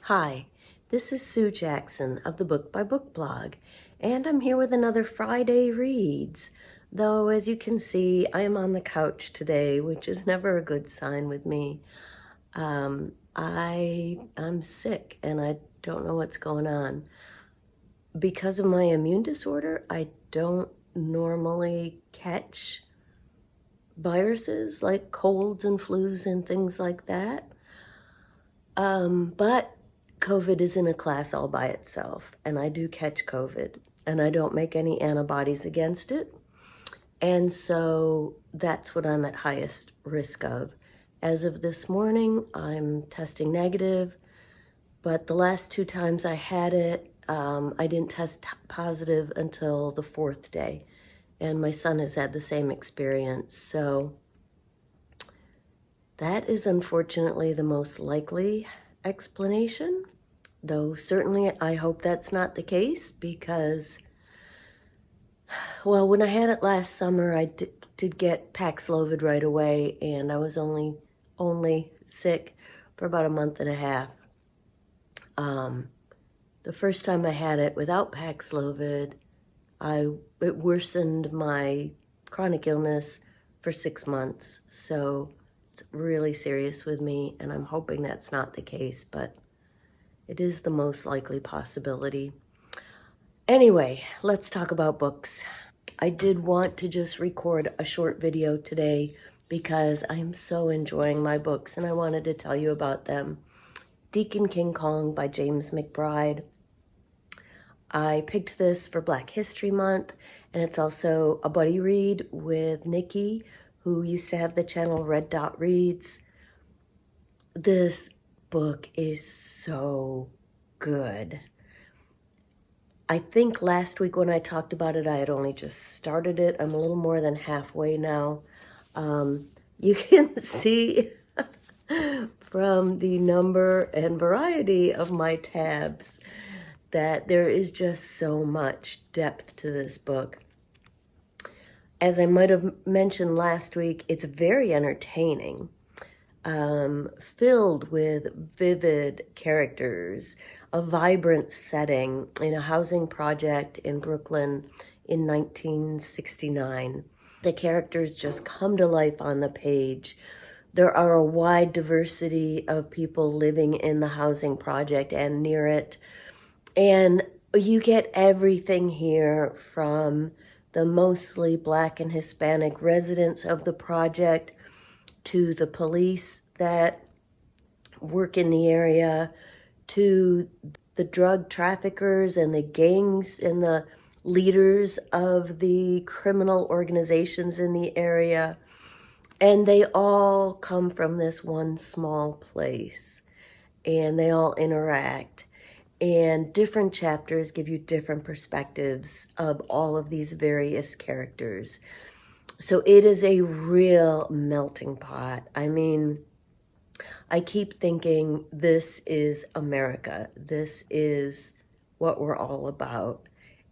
Hi, this is Sue Jackson of the Book by Book blog, and I'm here with another Friday Reads. Though, as you can see, I am on the couch today, which is never a good sign with me. I'm sick and I don't know what's going on. Because of my immune disorder, I don't normally catch viruses like colds and flus and things like that. But COVID is in a class all by itself, and I do catch COVID, and I don't make any antibodies against it. And so that's what I'm at highest risk of. As of this morning, I'm testing negative, but the last 2 times I had it, I didn't test positive until the 4th day, and my son has had the same experience. So that is unfortunately the most likely explanation, though certainly I hope that's not the case because, well, when I had it last summer, I did get Paxlovid right away, and I was only sick for about a month and a half. The first time I had it without Paxlovid, it worsened my chronic illness for 6 months, so it's really serious with me, and I'm hoping that's not the case, but it is the most likely possibility. Anyway, let's talk about books. I did want to just record a short video today because I am so enjoying my books, and I wanted to tell you about them. Deacon King Kong by James McBride. I picked this for Black History Month, and it's also a buddy read with Nikki, who used to have the channel Red Dot Reads. This book is so good. I think last week when I talked about it, I had only just started it. I'm a little more than halfway now. You can see from the number and variety of my tabs that there is just so much depth to this book. As I might have mentioned last week, it's very entertaining, filled with vivid characters, a vibrant setting in a housing project in Brooklyn in 1969. The characters just come to life on the page. There are a wide diversity of people living in the housing project and near it. And you get everything here from the mostly Black and Hispanic residents of the project to the police that work in the area, to the drug traffickers and the gangs and the leaders of the criminal organizations in the area. And they all come from this one small place, and they all interact. And different chapters give you different perspectives of all of these various characters. So it is a real melting pot. I mean, I keep thinking this is America. This is what we're all about.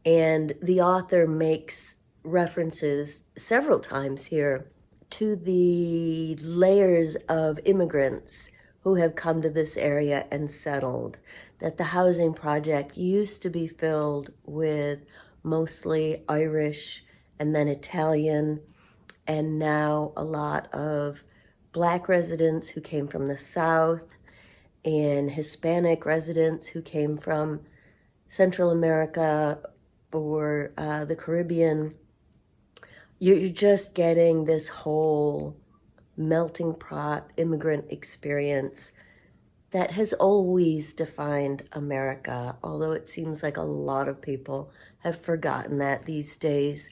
And the author makes references several times here to the layers of immigrants who have come to this area and settled, that the housing project used to be filled with mostly Irish and then Italian, and now a lot of Black residents who came from the South and Hispanic residents who came from Central America or the Caribbean. You're just getting this whole melting pot immigrant experience that has always defined America, although it seems like a lot of people have forgotten that these days.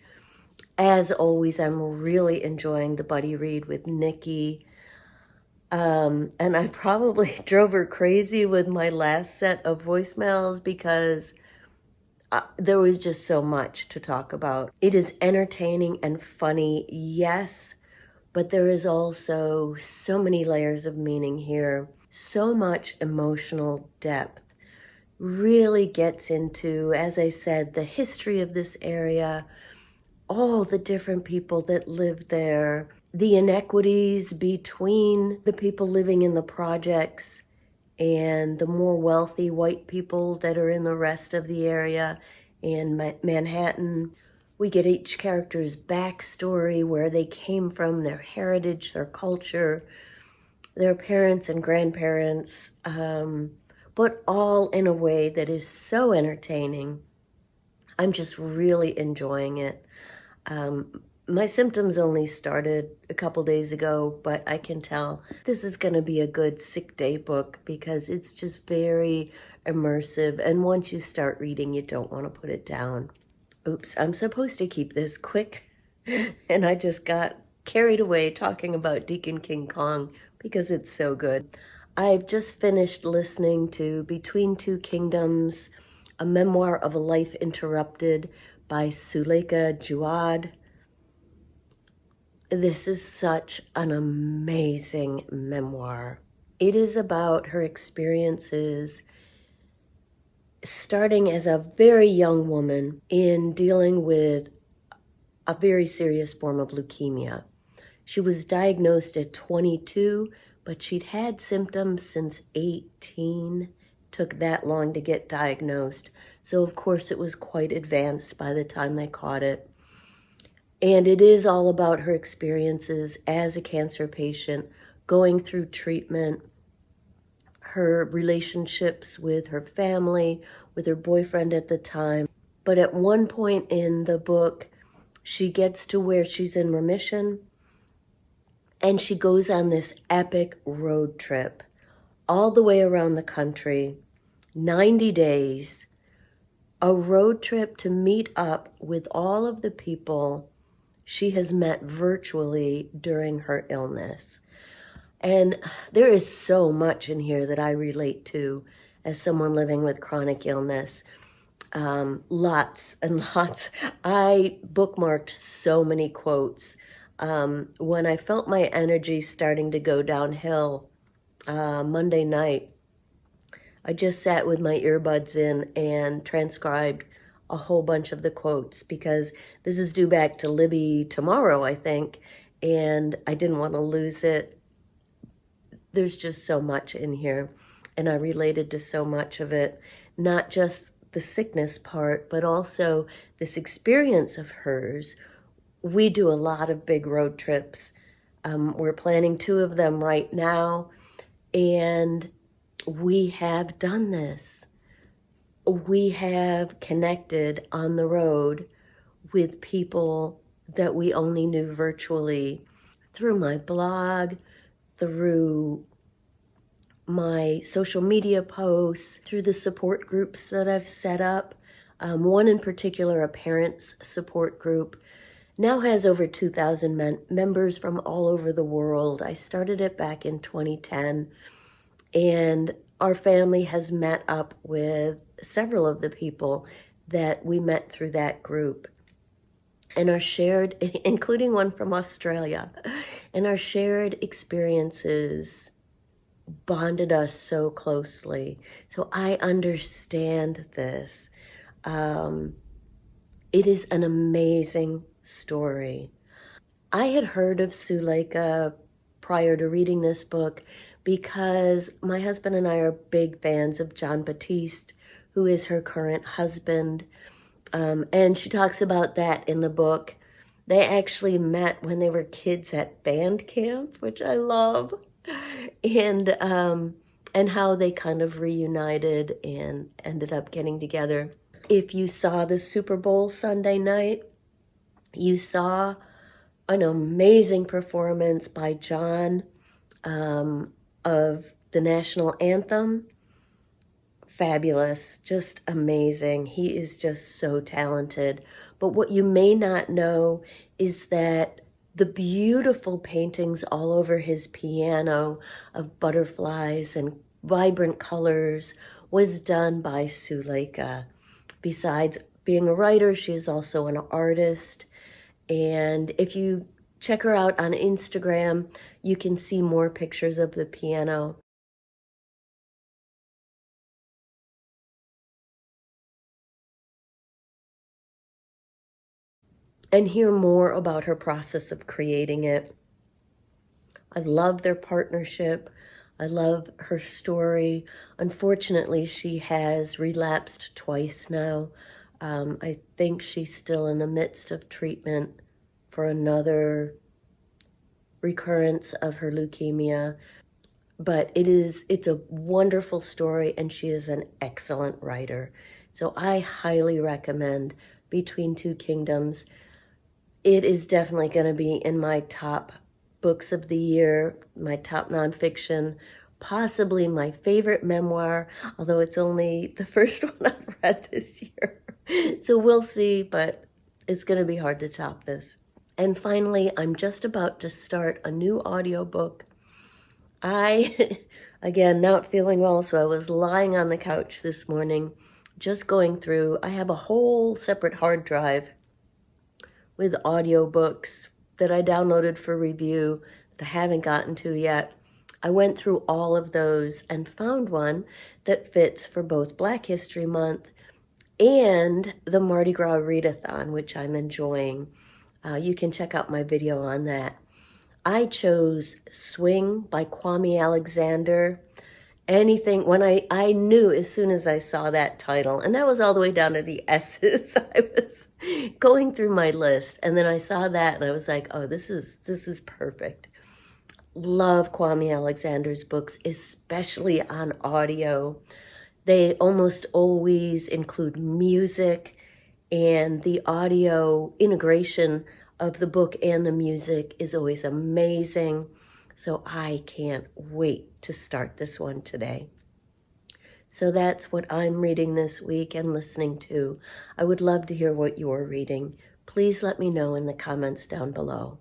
As always, I'm really enjoying the buddy read with Nikki. And I probably drove her crazy with my last set of voicemails because there was just so much to talk about. It is entertaining and funny, yes, but there is also so many layers of meaning here. So much emotional depth. Really gets into, as I said, the history of this area, all the different people that live there, the inequities between the people living in the projects and the more wealthy white people that are in the rest of the area in Manhattan. We get each character's backstory, where they came from, their heritage, their culture, their parents and grandparents, but all in a way that is so entertaining. I'm just really enjoying it. My symptoms only started a couple days ago, but I can tell this is going to be a good sick day book because it's just very immersive. And once you start reading, you don't want to put it down. Oops, I'm supposed to keep this quick. And I just got carried away talking about Deacon King Kong because it's so good. I've just finished listening to Between Two Kingdoms, a memoir of a life interrupted by Suleika Jawad. This is such an amazing memoir. It is about her experiences starting as a very young woman in dealing with a very serious form of leukemia. She was diagnosed at 22, but she'd had symptoms since 18. Took that long to get diagnosed. So of course it was quite advanced by the time they caught it. And it is all about her experiences as a cancer patient, going through treatment, her relationships with her family, with her boyfriend at the time. But at one point in the book, she gets to where she's in remission, and she goes on this epic road trip all the way around the country, 90 days, a road trip to meet up with all of the people she has met virtually during her illness. And there is so much in here that I relate to as someone living with chronic illness. Lots and lots. I bookmarked so many quotes. When I felt my energy starting to go downhill Monday night, I just sat with my earbuds in and transcribed a whole bunch of the quotes because this is due back to Libby tomorrow, I think, and I didn't want to lose it. There's just so much in here, and I related to so much of it, not just the sickness part, but also this experience of hers. We do a lot of big road trips. We're planning 2 of them right now, and we have done this. We have connected on the road with people that we only knew virtually through my blog, through my social media posts, through the support groups that I've set up. One in particular, a parents support group, now has over 2,000 members from all over the world. I started it back in 2010, and our family has met up with several of the people that we met through that group, and our shared, including one from Australia, and our shared experiences bonded us so closely. So I understand this. It is an amazing story. I had heard of Suleika prior to reading this book because my husband and I are big fans of John Batiste, who is her current husband. And she talks about that in the book. They actually met when they were kids at band camp, which I love, and how they kind of reunited and ended up getting together. If you saw the Super Bowl Sunday night, you saw an amazing performance by John of the national anthem. Fabulous, just amazing. He is just so talented. But what you may not know is that the beautiful paintings all over his piano of butterflies and vibrant colors was done by Suleika. Besides being a writer, she is also an artist. And if you check her out on Instagram, you can see more pictures of the piano. And hear more about her process of creating it. I love their partnership. I love her story. Unfortunately, she has relapsed twice now. I think she's still in the midst of treatment for another recurrence of her leukemia. But it's a wonderful story, and she is an excellent writer. So I highly recommend Between Two Kingdoms. It is definitely going to be in my top books of the year, my top nonfiction, possibly my favorite memoir, although it's only the first one I've read this year. So we'll see, but it's going to be hard to top this. And finally, I'm just about to start a new audiobook. Again, not feeling well, so I was lying on the couch this morning, just going through. I have a whole separate hard drive with audiobooks that I downloaded for review that I haven't gotten to yet. I went through all of those and found one that fits for both Black History Month and the Mardi Gras Readathon, which I'm enjoying. You can check out my video on that. I chose Swing by Kwame Alexander. Anything, when I knew as soon as I saw that title, and that was all the way down to the S's. I was going through my list, and then I saw that, and I was like, oh, this is perfect. Love Kwame Alexander's books, especially on audio. They almost always include music, and the audio integration of the book and the music is always amazing. So I can't wait to start this one today. So that's what I'm reading this week and listening to. I would love to hear what you're reading. Please let me know in the comments down below.